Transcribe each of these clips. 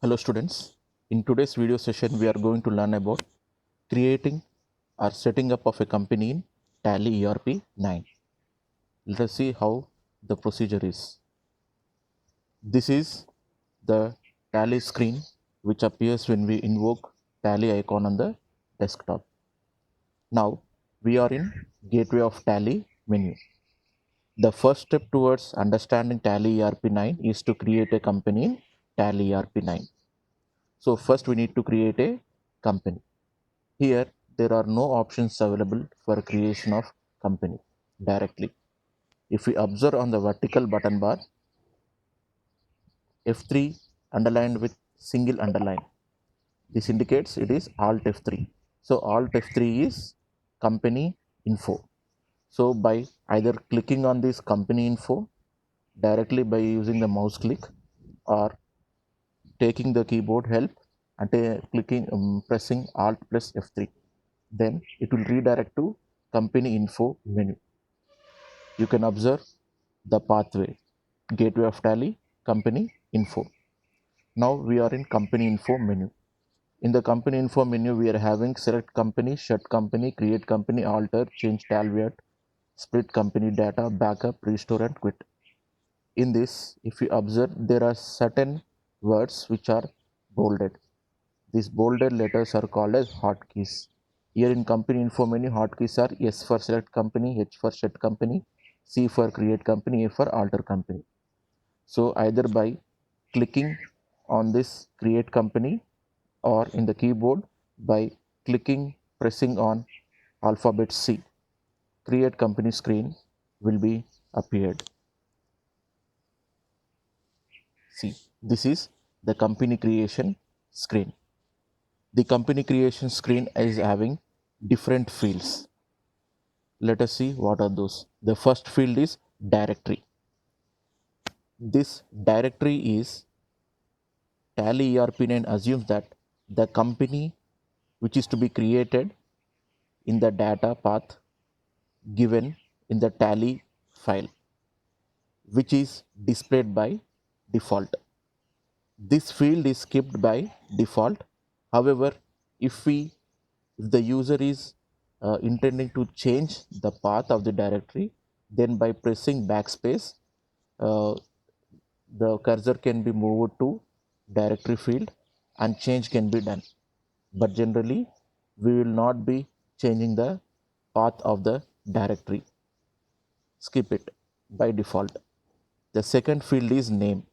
Hello students, in today's video session we are going to learn about creating or setting up of a company in Tally ERP 9. Let us see how the procedure is. This is the Tally screen which appears when we invoke Tally icon on the desktop. Now we are in Gateway of Tally menu. The first step towards understanding Tally ERP 9 is to create a company in Tally ERP 9. So first we need to create a company. Here there are no options available for creation of company directly. If we observe on the vertical button bar, F3 underlined with single underline, this indicates it is Alt F3. So Alt F3 is company info. So by either clicking on this company info directly by using the mouse click, or taking the keyboard help and pressing Alt plus F3, then it will redirect to company info menu. You can observe the pathway, Gateway of Tally, company info. Now we are in company info menu. In the company info menu, we are having select company, shut company, create company, alter, change talviat, split company data, backup, restore and quit. In this, if you observe, there are certain words which are bolded. These bolded letters are called as hotkeys. Here in company info menu, hotkeys are S for select company, H for shut company, C for create company, A for alter company. So either by clicking on this create company, or in the keyboard by pressing on alphabet C, create company screen will be appeared. See, this is the company creation screen. The company creation screen is having different fields. Let us see what are those. The first field is directory. This directory is Tally ERP9 assumes that the company which is to be created in the data path given in the Tally file, which is displayed by default. This field is skipped by default. However, if the user is intending to change the path of the directory, then by pressing backspace, uh, the cursor can be moved to directory field and change can be done. But generally, we will not be changing the path of the directory. Skip it by default. The second field is name.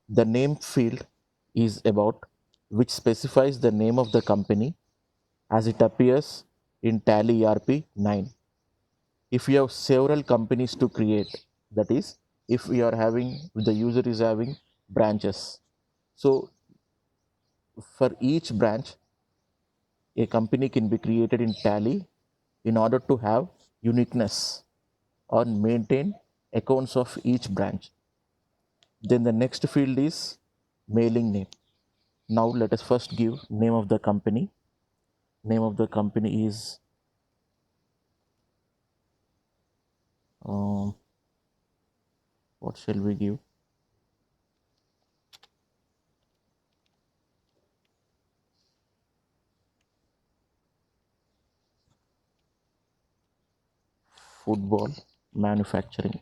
The name field is about which specifies the name of the company as it appears in Tally ERP 9. If you have several companies to create, that is, if the user is having branches, so for each branch, a company can be created in Tally in order to have uniqueness or maintain accounts of each branch. Then the next field is mailing name. Now let us first give name of the company. Name of the company is um, what shall we give? Football manufacturing.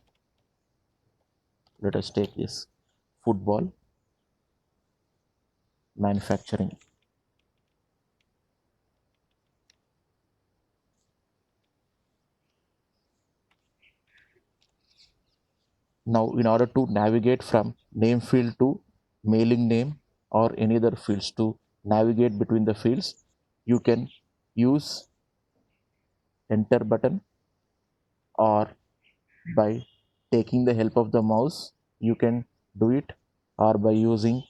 Let us take this football manufacturing. Now, in order to navigate from name field to mailing name or any other fields, to navigate between the fields, you can use enter button, or by taking the help of the mouse, you can do it, or by using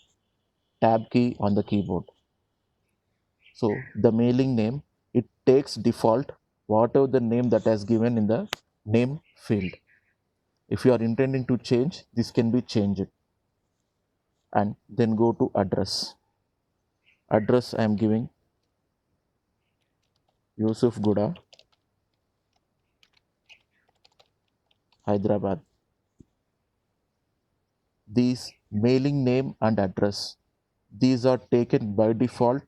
tab key on the keyboard. So the mailing name, it takes default whatever the name that has given in the name field. If you are intending to change, this can be changed. And then go to address. Address I am giving Yusuf Guda, Hyderabad. These mailing name and address, These are taken by default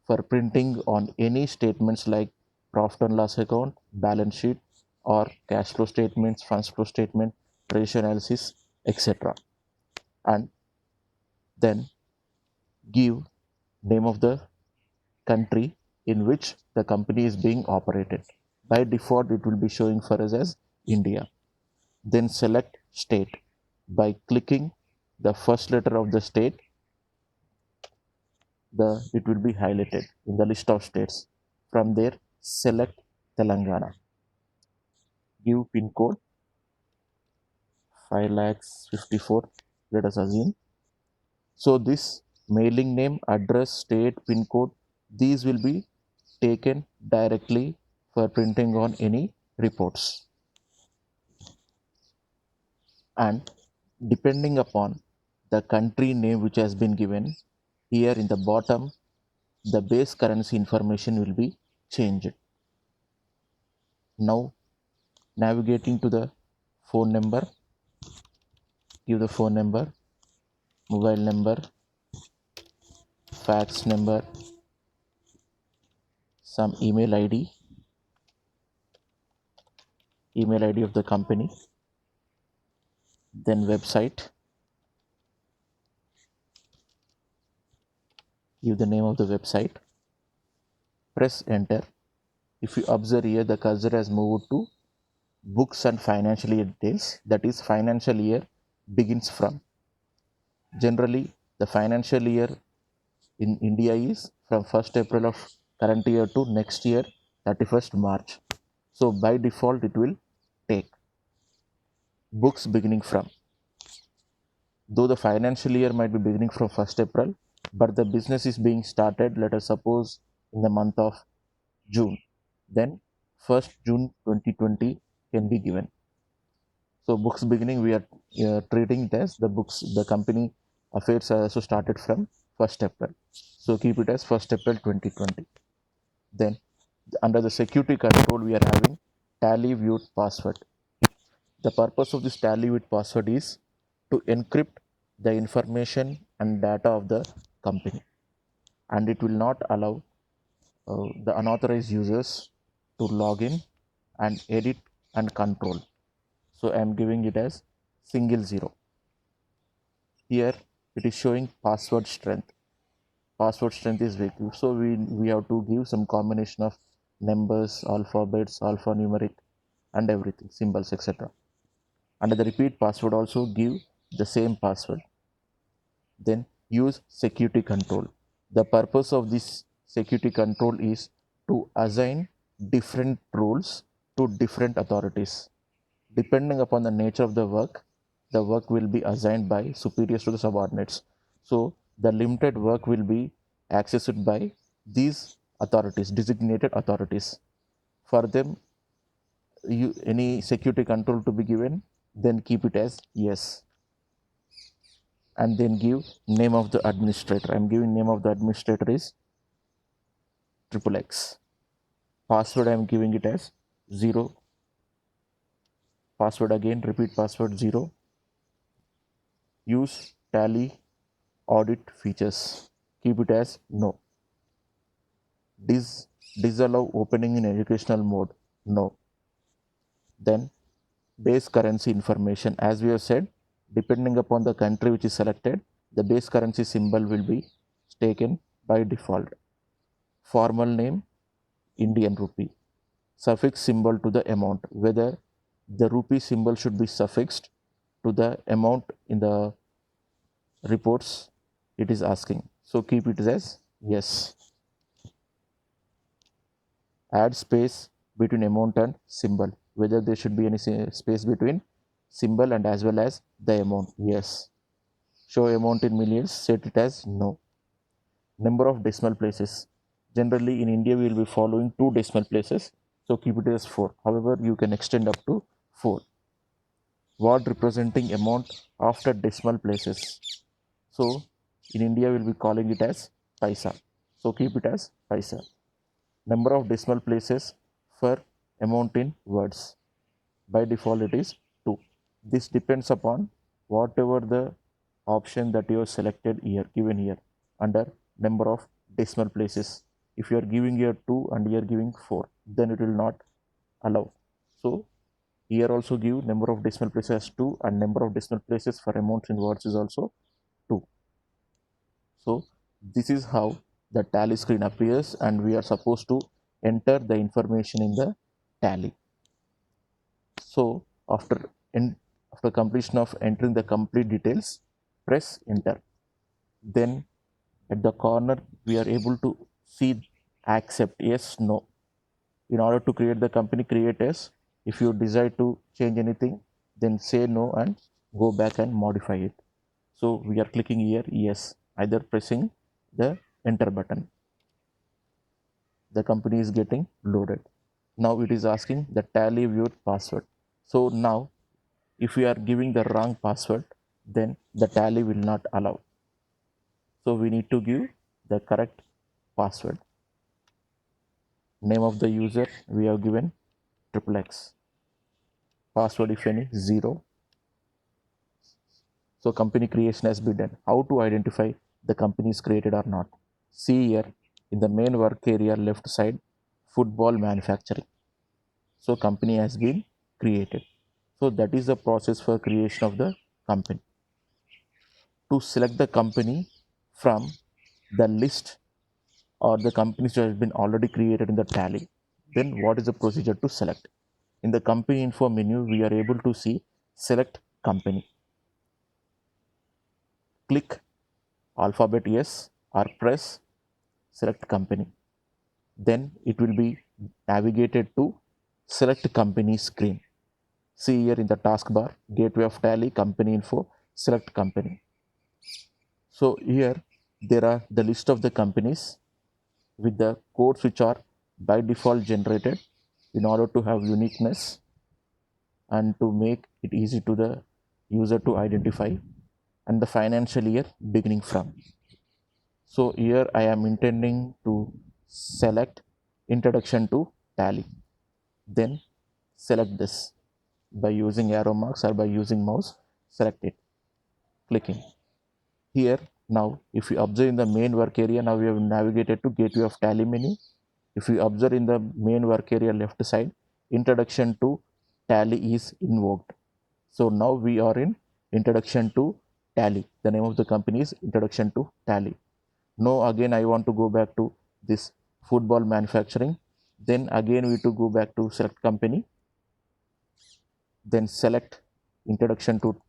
for printing on any statements like profit and loss account, balance sheet, or cash flow statements, funds flow statement, ratio analysis, etc. And then give name of the country in which the company is being operated. By default, it will be showing for us as India. Then select state. By clicking the first letter of the state, it will be highlighted in the list of states. From there, select Telangana. Give pin code 5,54,000, let us assume. So this mailing name, address, state, pin code, these will be taken directly for printing on any reports. And depending upon the country name which has been given, here in the bottom, the base currency information will be changed. Now navigating to the phone number, give the phone number, mobile number, fax number, some email ID of the company, then website, give the name of the website, press enter. If you observe here, the cursor has moved to books and financial year details, that is financial year begins from. Generally, the financial year in India is from 1st April of current year to next year 31st March. So by default it will take books beginning from. Though the financial year might be beginning from 1st April, but the business is being started, let us suppose, in the month of June, then 1st June 2020 can be given. So books beginning, we are treating it as the company affairs are also started from 1st April. So keep it as 1st April 2020. Then under the security control, we are having tally viewed password. The purpose of this tally viewed password is to encrypt the information and data of the company, and it will not allow the unauthorized users to log in and edit and control. So I am giving it as single zero. Here it is showing password strength. Password strength is weak, so we have to give some combination of numbers, alphabets, alphanumeric, and everything, symbols, etc. Under the repeat password, also give the same password. Then use security control. The purpose of this security control is to assign different roles to different authorities. Depending upon the nature of the work will be assigned by superiors to the subordinates. So the limited work will be accessed by these authorities, designated authorities. For them, any security control to be given, then keep it as yes, and then give name of the administrator. I'm giving name of the administrator is XXX. Password I'm giving it as 0. Password again, repeat password 0. Use tally audit features. Keep it as no. Disallow opening in educational mode. No. Then base currency information. As we have said, depending upon the country which is selected, the base currency symbol will be taken by default. Formal name Indian rupee. Suffix symbol to the amount. Whether the rupee symbol should be suffixed to the amount in the reports it is asking. So keep it as yes. Add space between amount and symbol. Whether there should be any space between symbol and as well as the amount. Yes. Show amount in millions. Set it as no. Number of decimal places. Generally in India we will be following 2 decimal places. So keep it as 4. However, you can extend up to 4. Word representing amount after decimal places. So in India we will be calling it as paisa. So keep it as paisa. Number of decimal places for amount in words. By default it is 2. This depends upon whatever the option that you have selected here, given here. under number of decimal places. If you are giving here 2 and you are giving 4, then it will not allow. So here also give number of decimal places as 2 and number of decimal places for amounts in words is also 2. So this is how the tally screen appears, and we are supposed to enter the information in the tally. So after completion of entering the complete details, press enter. Then at the corner we are able to see accept, yes, no. In order to create the company, create as. If you desire to change anything, then say no and go back and modify it. So we are clicking here yes, either pressing the enter button. The company is getting loaded. Now it is asking the tally viewed password. So now if we are giving the wrong password, then the tally will not allow. So we need to give the correct password. Name of the user we have given XXX. Password, if any, 0. So company creation has been done. How to identify the company is created or not? See here in the main work area left side, football manufacturing. So company has been created. So that is the process for creation of the company. To select the company from the list or the companies that has been already created in the tally, then what is the procedure to select? In the company info menu, we are able to see select company. Click alphabet yes or press select company. Then it will be navigated to select company screen. See here in the taskbar, gateway of tally, company info, select company. So here there are the list of the companies with the codes which are by default generated in order to have uniqueness and to make it easy to the user to identify, and the financial year beginning from. So here I am intending to select introduction to tally. Then select this by using arrow marks or by using mouse, select it, clicking. Here now if you observe in the main work area, now we have navigated to gateway of tally menu. If you observe in the main work area left side, introduction to tally is invoked. So now we are in introduction to tally. The name of the company is introduction to tally. Now again I want to go back to this football manufacturing. Then again we need to go back to select company. Then select introduction to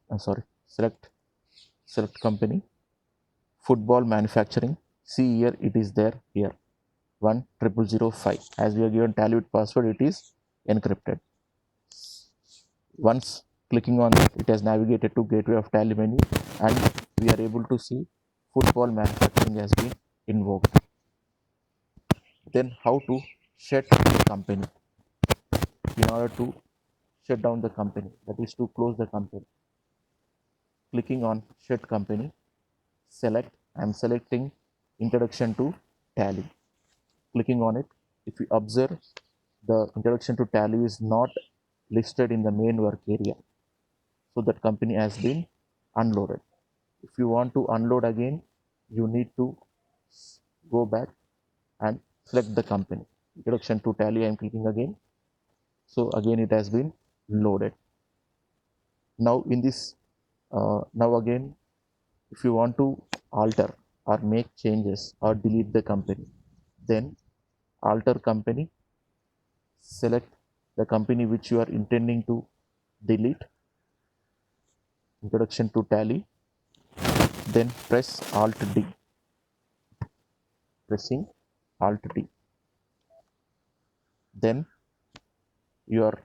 select company, football manufacturing. See here it is there here 10005. As we are given tally with password, it is encrypted. Once clicking on that, it has navigated to gateway of tally menu, and we are able to see football manufacturing has been invoked. Then how to shut the company? In order to shut down the company, that is to close the company, clicking on shut company, select, I am selecting introduction to tally, clicking on it. If you observe, the introduction to tally is not listed in the main work area, so that company has been unloaded. If you want to unload again, you need to go back and select the company. Introduction to tally, I am clicking again. So again it has been loaded. Now in this, now again, if you want to alter or make changes or delete the company, then alter company, select the company which you are intending to delete, introduction to tally, then press alt D, pressing alt D. Then you are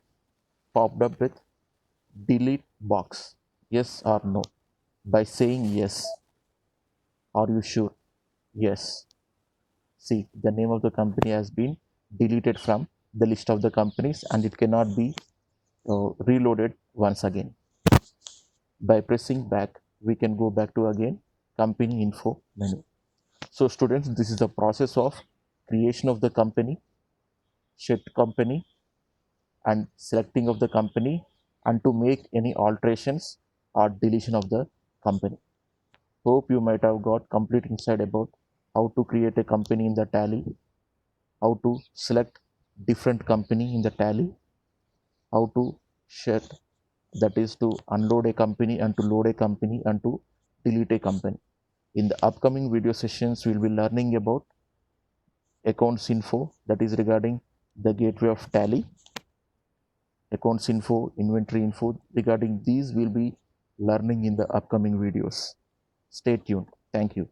popped up with delete box, yes or no. By saying yes, are you sure? Yes. See, the name of the company has been deleted from the list of the companies and it cannot be reloaded once again. By pressing back, we can go back to again company info menu. So students, this is the process of creation of the company, shift company, and selecting of the company, and to make any alterations or deletion of the company. Hope you might have got complete insight about how to create a company in the Tally, how to select different company in the Tally, how to share, that is to unload a company and to load a company and to delete a company. In the upcoming video sessions, we'll be learning about accounts info, that is regarding the gateway of Tally, accounts info, inventory info. Regarding these, we'll be learning in the upcoming videos. Stay tuned. Thank you.